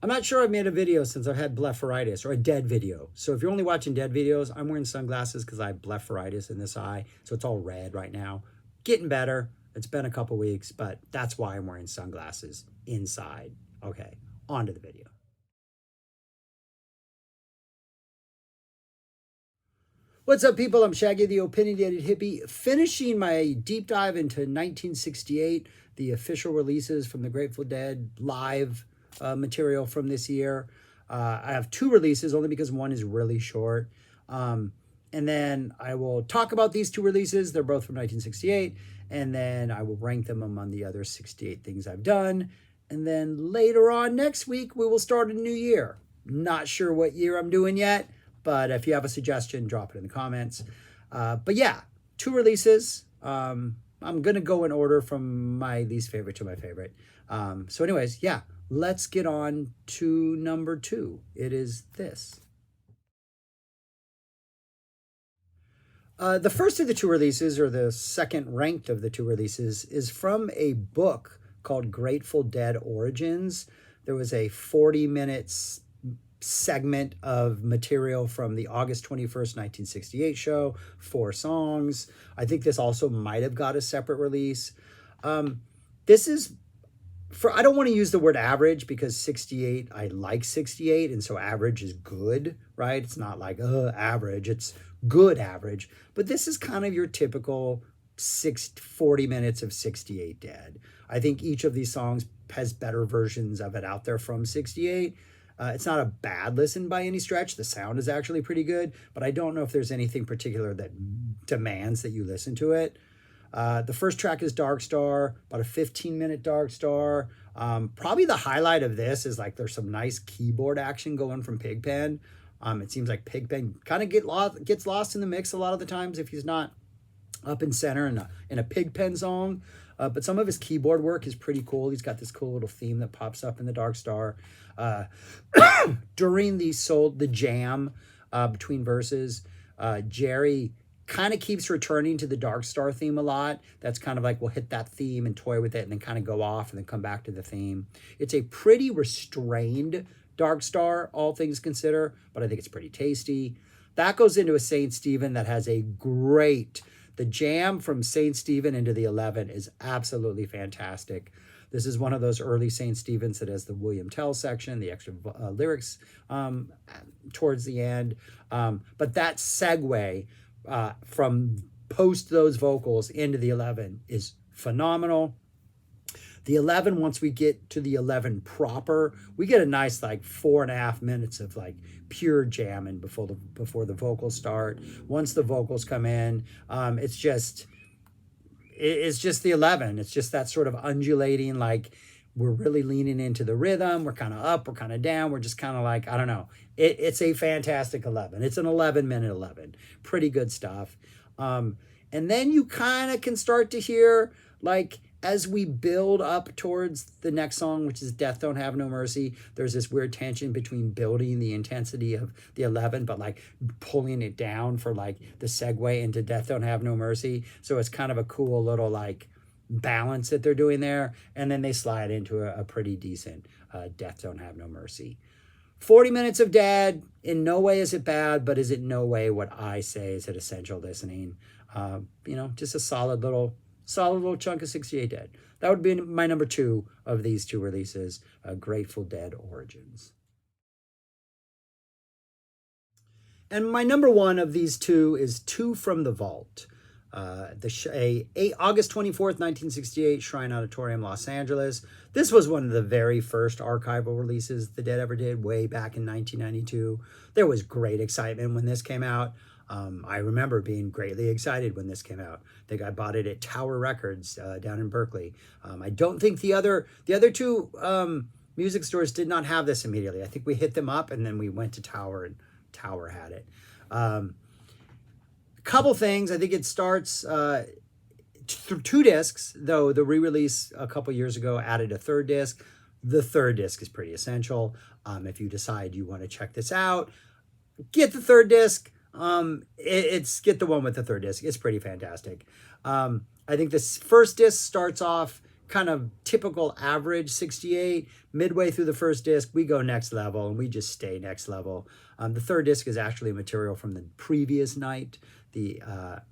I'm not sure I've made a video since I've had blepharitis, or a dead video. So if you're only watching dead videos, I'm wearing sunglasses because I have blepharitis in this eye. So it's all red right now. Getting better. It's been a couple weeks, but that's why I'm wearing sunglasses inside. Okay, on to the video. What's up, people? I'm Shaggy, the Opinionated Hippie, finishing my deep dive into 1968, the official releases from the Grateful Dead live material from this year. I have two releases only because one is really short. And then I will talk about these two releases. They're both from 1968. And then I will rank them among the other 68 things I've done. And then later on next week, we will start a new year. Not sure what year I'm doing yet, but if you have a suggestion, drop it in the comments. But yeah, two releases. I'm going to go in order from my least favorite to my favorite. So anyways, yeah, let's get on to number 2. It is this. The first of the two releases, or the second ranked of the two releases, is from a book called Grateful Dead Origins. There was a 40 minutes segment of material from the August 21st, 1968 show, 4 songs. I think this also might have got a separate release. This is I don't want to use the word average because 68, I like 68, and so average is good, right? It's not like average, it's good average. But this is kind of your typical 40 minutes of 68 Dead. I think each of these songs has better versions of it out there from 68. It's not a bad listen by any stretch. The sound is actually pretty good, but I don't know if there's anything particular that demands that you listen to it. The first track is Dark Star, about a 15-minute Dark Star. Probably the highlight of this is like there's some nice keyboard action going from Pigpen. It seems like Pigpen kind of gets lost in the mix a lot of the times if he's not up in center in a Pigpen song. But some of his keyboard work is pretty cool. He's got this cool little theme that pops up in the Dark Star. During the jam between verses, Jerry kind of keeps returning to the Dark Star theme a lot. That's kind of like we'll hit that theme and toy with it and then kind of go off and then come back to the theme. It's a pretty restrained Dark Star, all things considered, but I think it's pretty tasty. That goes into a Saint Stephen that has a great... The jam from Saint Stephen into the 11 is absolutely fantastic. This is one of those early Saint Stephens that has the William Tell section, the extra lyrics towards the end. But that segue from post those vocals into the 11 is phenomenal. The 11, once we get to the 11 proper, we get a nice like 4.5 minutes of like pure jamming before the vocals start. Once the vocals come in, it's just the 11. It's just that sort of undulating, like we're really leaning into the rhythm. We're kind of up, we're kind of down. We're just kind of like, I don't know. It's a fantastic 11. It's an 11-minute 11. Pretty good stuff. And then you kind of can start to hear, like, as we build up towards the next song, which is Death Don't Have No Mercy, there's this weird tension between building the intensity of the 11, but like pulling it down for like the segue into Death Don't Have No Mercy. So it's kind of a cool little like balance that they're doing there. And then they slide into a pretty decent Death Don't Have No Mercy. 40 minutes of Dead, in no way is it bad, but is it no way what I say is it essential listening. Just a solid little chunk of 68 Dead. That would be my number 2 of these two releases, Grateful Dead Origins. And my number 1 of these two is Two from the Vault. August 24th, 1968, Shrine Auditorium, Los Angeles. This was one of the very first archival releases the Dead ever did, way back in 1992. There was great excitement when this came out. I remember being greatly excited when this came out. I think I bought it at Tower Records down in Berkeley. I don't think the other two music stores did not have this immediately. I think we hit them up and then we went to Tower and Tower had it. Couple things. I think it starts through 2 discs, though the re-release a couple years ago added a 3rd disc. The 3rd disc is pretty essential. If you decide you want to check this out, get the 3rd disc. Get the one with the 3rd disc. It's pretty fantastic. I think this first disc starts off kind of typical average 68. Midway through the first disc, we go next level, and we just stay next level. The third disc is actually material from the previous night, the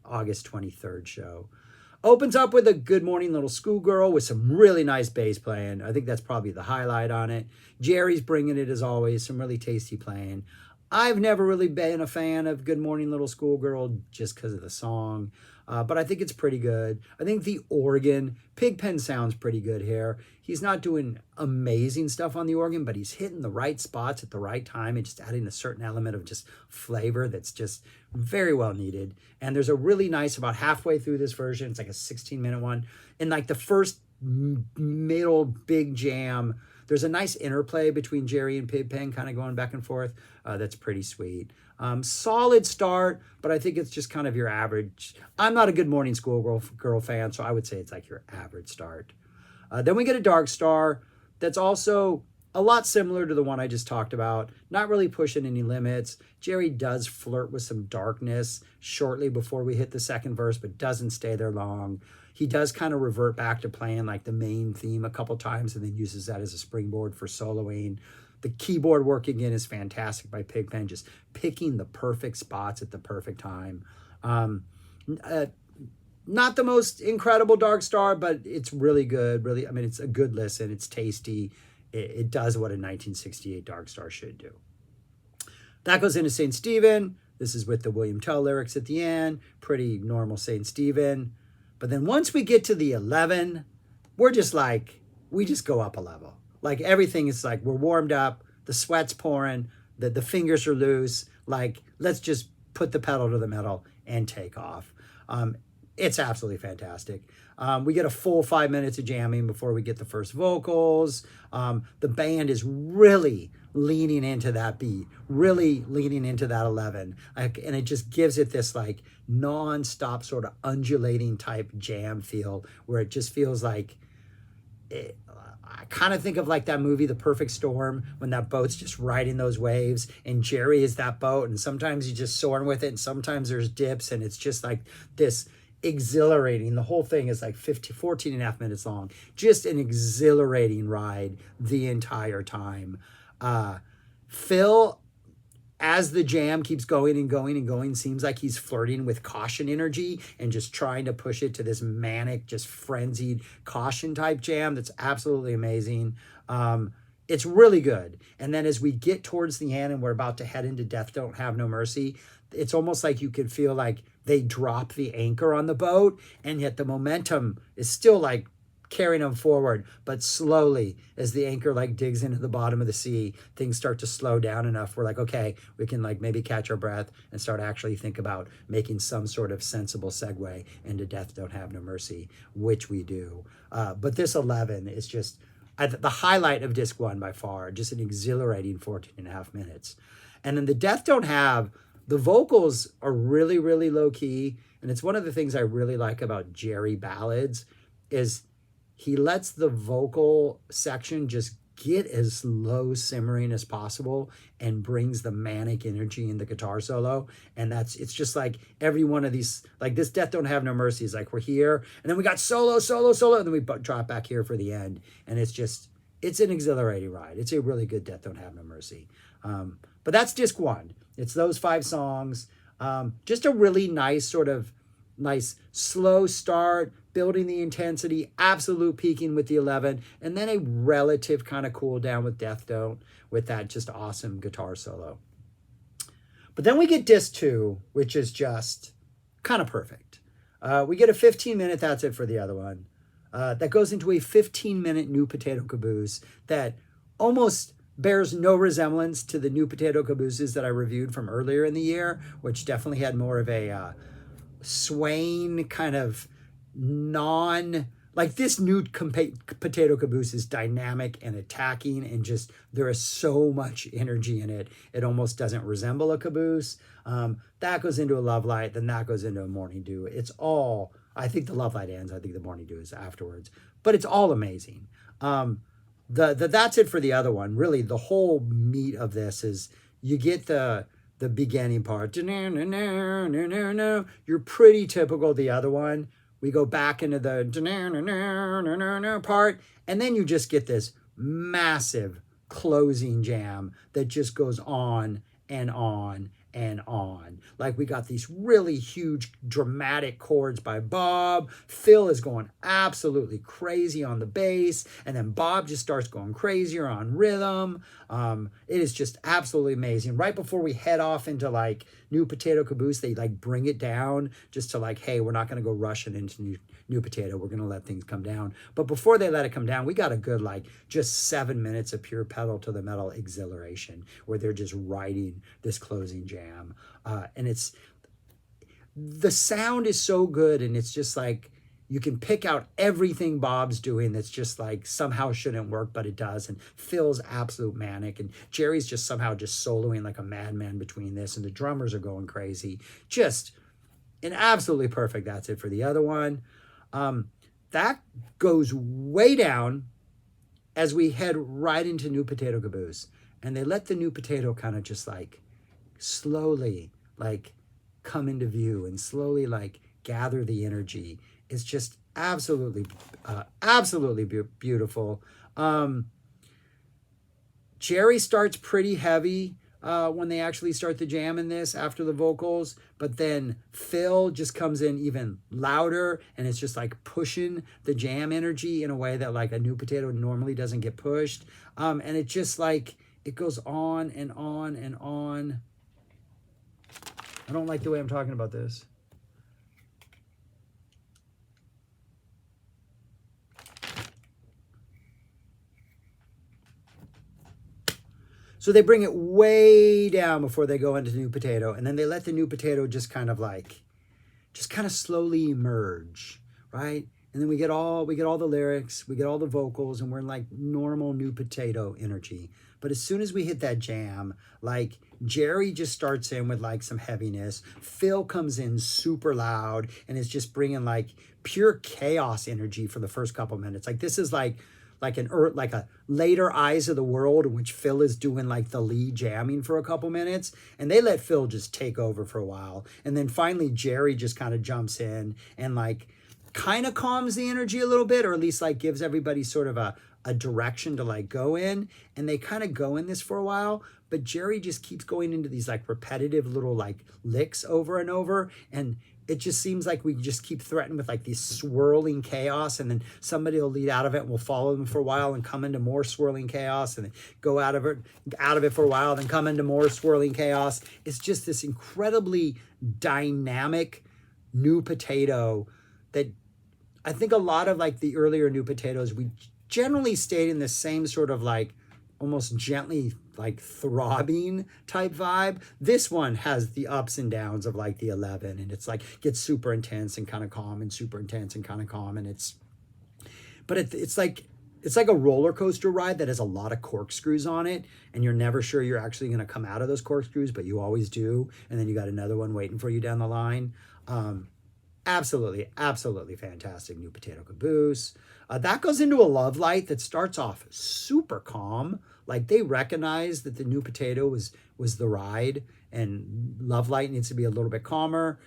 August 23rd show. Opens up with a Good Morning Little Schoolgirl with some really nice bass playing. I think that's probably the highlight on it. Jerry's bringing it as always, some really tasty playing. I've never really been a fan of Good Morning Little Schoolgirl just because of the song, but I think it's pretty good. I think the organ, Pigpen sounds pretty good here. He's not doing amazing stuff on the organ, but he's hitting the right spots at the right time and just adding a certain element of just flavor that's just very well needed. And there's a really nice, about halfway through this version, it's like a 16-minute one, and like the first middle big jam, there's a nice interplay between Jerry and Pigpen kind of going back and forth. That's pretty sweet. Solid start, but I think it's just kind of your average. I'm not a Good Morning Schoolgirl fan, so I would say it's like your average start. Then we get a Dark Star that's also a lot similar to the one I just talked about, not really pushing any limits. Jerry does flirt with some darkness shortly before we hit the second verse, but doesn't stay there long. He does kind of revert back to playing like the main theme a couple times and then uses that as a springboard for soloing. The keyboard work again is fantastic by Pigpen, just picking the perfect spots at the perfect time. Not the most incredible Dark Star, but it's really good. Really, I mean, it's a good listen. It's tasty. It does what a 1968 Dark Star should do. That goes into St. Stephen. This is with the William Tell lyrics at the end. Pretty normal St. Stephen. But then once we get to the 11, we're just like, we just go up a level. Like everything is like, we're warmed up, the sweat's pouring, the fingers are loose. Like, let's just put the pedal to the metal and take off. It's absolutely fantastic. We get a full 5 minutes of jamming before we get the first vocals. The band is really leaning into that beat, really leaning into that 11. And it just gives it this like non-stop sort of undulating type jam feel where it just feels like, I kind of think of like that movie, The Perfect Storm, when that boat's just riding those waves and Jerry is that boat. And sometimes he's just soaring with it. And sometimes there's dips and it's just like this exhilarating. The whole thing is like 14 and a half minutes long. Just an exhilarating ride the entire time. Phil, as the jam keeps going and going and going, seems like he's flirting with caution energy and just trying to push it to this manic, just frenzied caution type jam that's absolutely amazing. It's really good. And then as we get towards the end and we're about to head into Death Don't Have No Mercy, it's almost like you can feel like they drop the anchor on the boat, and yet the momentum is still like carrying them forward, but slowly as the anchor like digs into the bottom of the sea, things start to slow down enough. We're like, okay, we can like maybe catch our breath and start actually think about making some sort of sensible segue into Death Don't Have No Mercy, which we do. But this 11 is just the highlight of disc 1 by far, just an exhilarating 14 and a half minutes. And then the Death Don't Have, the vocals are really, really low key. And it's one of the things I really like about Jerry ballads is he lets the vocal section just get as low simmering as possible and brings the manic energy in the guitar solo. And it's just like every one of these, like this Death Don't Have No Mercy is like, we're here. And then we got solo, and then we drop back here for the end. And it's an exhilarating ride. It's a really good Death Don't Have No Mercy. But that's disc 1. It's those 5 songs. Just a really nice sort of nice slow start, building the intensity, absolute peaking with the 11, and then a relative kind of cool down with Death Don't, with that just awesome guitar solo. But then we get disc 2, which is just kind of perfect. We get a 15-minute, that's it for the other one. That goes into a 15-minute New Potato Caboose that almost bears no resemblance to the New Potato Cabooses that I reviewed from earlier in the year, which definitely had more of a swaying kind of like this New Potato Caboose is dynamic and attacking, and just there is so much energy in it. It almost doesn't resemble a caboose. That goes into a Love Light, then that goes into a Morning Dew. It's all, I think the Love Light ends, I think the Morning Dew is afterwards, but it's all amazing. That's it for the other one. Really, the whole meat of this is you get the beginning part. You're pretty typical of the other one, we go back into the part, and then you just get this massive closing jam that just goes on and on and on. Like we got these really huge dramatic chords by Bob. Phil is going absolutely crazy on the bass, and then Bob just starts going crazier on rhythm. It is just absolutely amazing. Right before we head off into like New Potato Caboose, they like bring it down just to like, hey, we're not going to go rushing into New Potato. We're going to let things come down. But before they let it come down, we got a good like just 7 minutes of pure pedal to the metal exhilaration where they're just riding this closing jam. And it's, the sound is so good, and it's just like, you can pick out everything Bob's doing that's just like somehow shouldn't work, but it does. And Phil's absolute manic, and Jerry's just somehow just soloing like a madman between this, and the drummers are going crazy. Just an absolutely perfect. That's it for the other one. That goes way down as we head right into New Potato Caboose, and they let the New Potato kind of just like slowly like come into view and slowly like gather the energy. It's just absolutely beautiful. Jerry starts pretty heavy when they actually start the jam in this after the vocals, but then Phil just comes in even louder, and it's just like pushing the jam energy in a way that like a New Potato normally doesn't get pushed. And it just like, it goes on and on and on. I don't like the way I'm talking about this. So they bring it way down before they go into New Potato, and then they let the New Potato just kind of slowly emerge, right? And then we get all the lyrics, we get all the vocals, and we're in like normal New Potato energy. But as soon as we hit that jam, like Jerry just starts in with like some heaviness. Phil comes in super loud and is just bringing like pure chaos energy for the first couple minutes. Like this is like a later Eyes of the World, in which Phil is doing like the lead jamming for a couple minutes, and they let Phil just take over for a while. And then finally Jerry just kind of jumps in and like kind of calms the energy a little bit, or at least like gives everybody sort of a direction to like go in. And they kind of go in this for a while, but Jerry just keeps going into these like repetitive little like licks over and over, and it just seems like we just keep threatened with like these swirling chaos, and then somebody will lead out of it and we'll follow them for a while and come into more swirling chaos, and then go out of it for a while, then come into more swirling chaos. It's just this incredibly dynamic New Potato that I think a lot of like the earlier New Potatoes, we generally stayed in the same sort of like almost gently like throbbing type vibe. This one has the ups and downs of like the 11, and it's like gets super intense and kind of calm, and super intense and kind of calm, and it's like a roller coaster ride that has a lot of corkscrews on it, and you're never sure you're actually going to come out of those corkscrews, but you always do, and then you got another one waiting for you down the line. Absolutely fantastic New Potato Caboose. That goes into a Love Light that starts off super calm. Like they recognize that the New Potato was the ride, and Love Light needs to be a little bit calmer.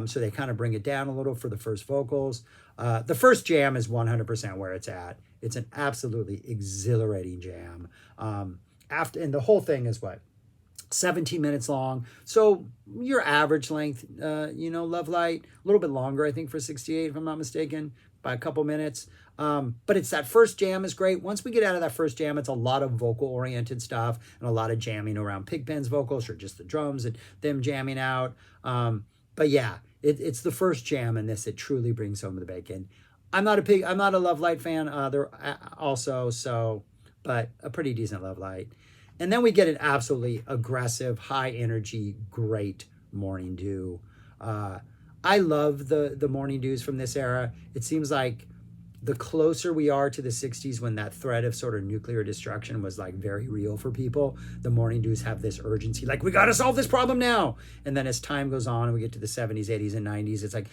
So they kind of bring it down a little for the first vocals. The first jam is 100% where it's at. It's an absolutely exhilarating jam. And the whole thing is 17 minutes long. So your average length, Love Light, a little bit longer, I think, for 68, if I'm not mistaken, by a couple minutes. But it's that first jam is great. Once we get out of that first jam, it's a lot of vocal oriented stuff and a lot of jamming around Pigpen's vocals, or just the drums and them jamming out. But yeah, it's the first jam in this that truly brings home the bacon. I'm not a Love Light fan but a pretty decent Love Light. And then we get an absolutely aggressive, high energy, great Morning Dew. I love the Morning Dews from this era. It seems like the closer we are to the 60s, when that threat of sort of nuclear destruction was like very real for people, the Morning Dews have this urgency, like, we got to solve this problem now. And then as time goes on and we get to the 70s, 80s, and 90s, it's like,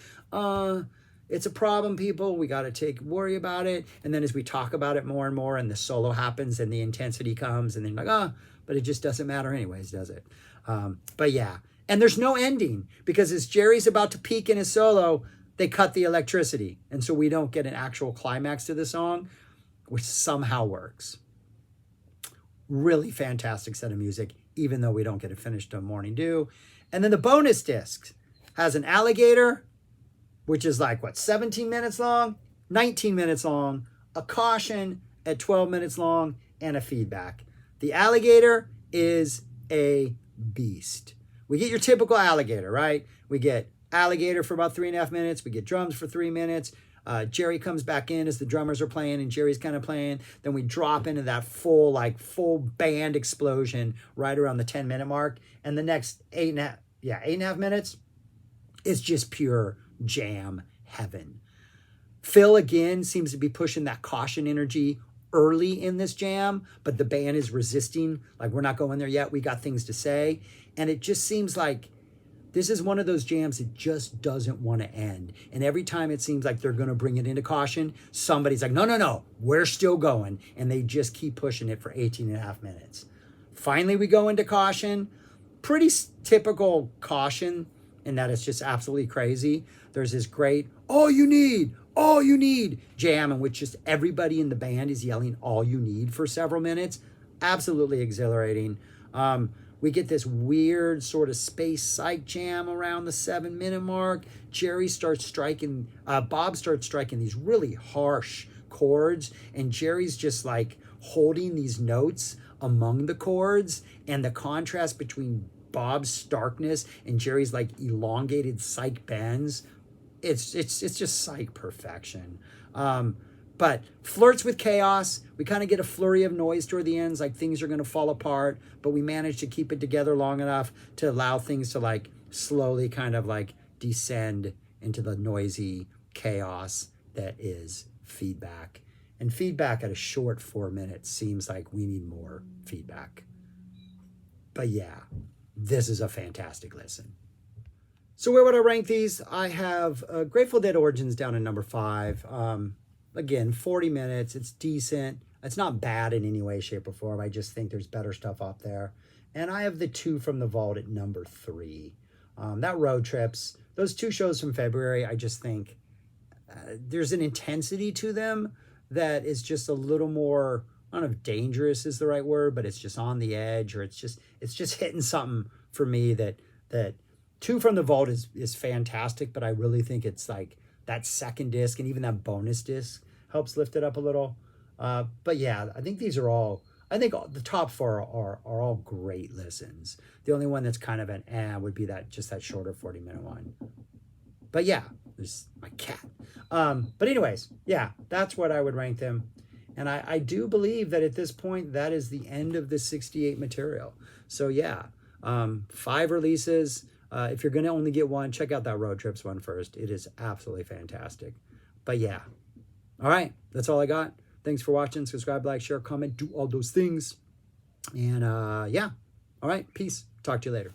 it's a problem, people. We got to worry about it. And then as we talk about it more and more, and the solo happens and the intensity comes, and then like, but it just doesn't matter anyways, does it? But yeah. And there's no ending, because as Jerry's about to peak in his solo, they cut the electricity. And so we don't get an actual climax to the song, which somehow works. Really fantastic set of music, even though we don't get it finished till Morning Dew. And then the bonus disc has an alligator, which is like, what, 17 minutes long, 19 minutes long, a caution at 12 minutes long, and a feedback. The alligator is a beast. We get your typical alligator, right? We get alligator for about 3.5 minutes. We get drums for 3 minutes. Jerry comes back in as the drummers are playing and Jerry's kind of playing. Then we drop into that full band explosion right around the 10-minute mark. And the next 8.5 minutes is just pure jam heaven. Phil again seems to be pushing that caution energy early in this jam, but the band is resisting. Like, we're not going there yet. We got things to say. And it just seems like this is one of those jams that just doesn't want to end. And every time it seems like they're going to bring it into caution, somebody's like, no, we're still going. And they just keep pushing it for 18.5 minutes. Finally, we go into caution. Pretty typical caution in that it's just absolutely crazy. There's this great, all you need jam in which just everybody in the band is yelling all you need for several minutes. Absolutely exhilarating. We get this weird sort of space psych jam around the 7-minute mark. Bob starts striking these really harsh chords, and Jerry's just like holding these notes among the chords, and the contrast between Bob's starkness and Jerry's like elongated psych bends. It's just psych perfection. But flirts with chaos. We kind of get a flurry of noise toward the ends, like things are going to fall apart, but we manage to keep it together long enough to allow things to like slowly kind of like descend into the noisy chaos that is feedback. And feedback at a short 4 minutes seems like we need more feedback. But yeah, this is a fantastic listen. So where would I rank these? I have Grateful Dead Origins down at number 5. Again, 40 minutes. It's decent. It's not bad in any way, shape, or form. I just think there's better stuff up there. And I have the 2 from the Vault at number 3. That Road Trips, those 2 shows from February, I just think there's an intensity to them that is just a little more, I don't know if dangerous is the right word, but it's just on the edge, or it's just hitting something for me that 2 from the Vault is fantastic, but I really think it's like that second disc and even that bonus disc helps lift it up a little. But yeah, I think these are all, I think the top 4 are all great listens. The only one that's kind of an would be that shorter 40-minute one. But yeah, there's my cat. But anyways, yeah, that's what I would rank them. And I do believe that at this point, that is the end of the 68 material. So yeah, 5 releases. If you're going to only get one, check out that Road Trips one first. It is absolutely fantastic. But yeah. All right. That's all I got. Thanks for watching. Subscribe, like, share, comment, do all those things. And yeah. All right. Peace. Talk to you later.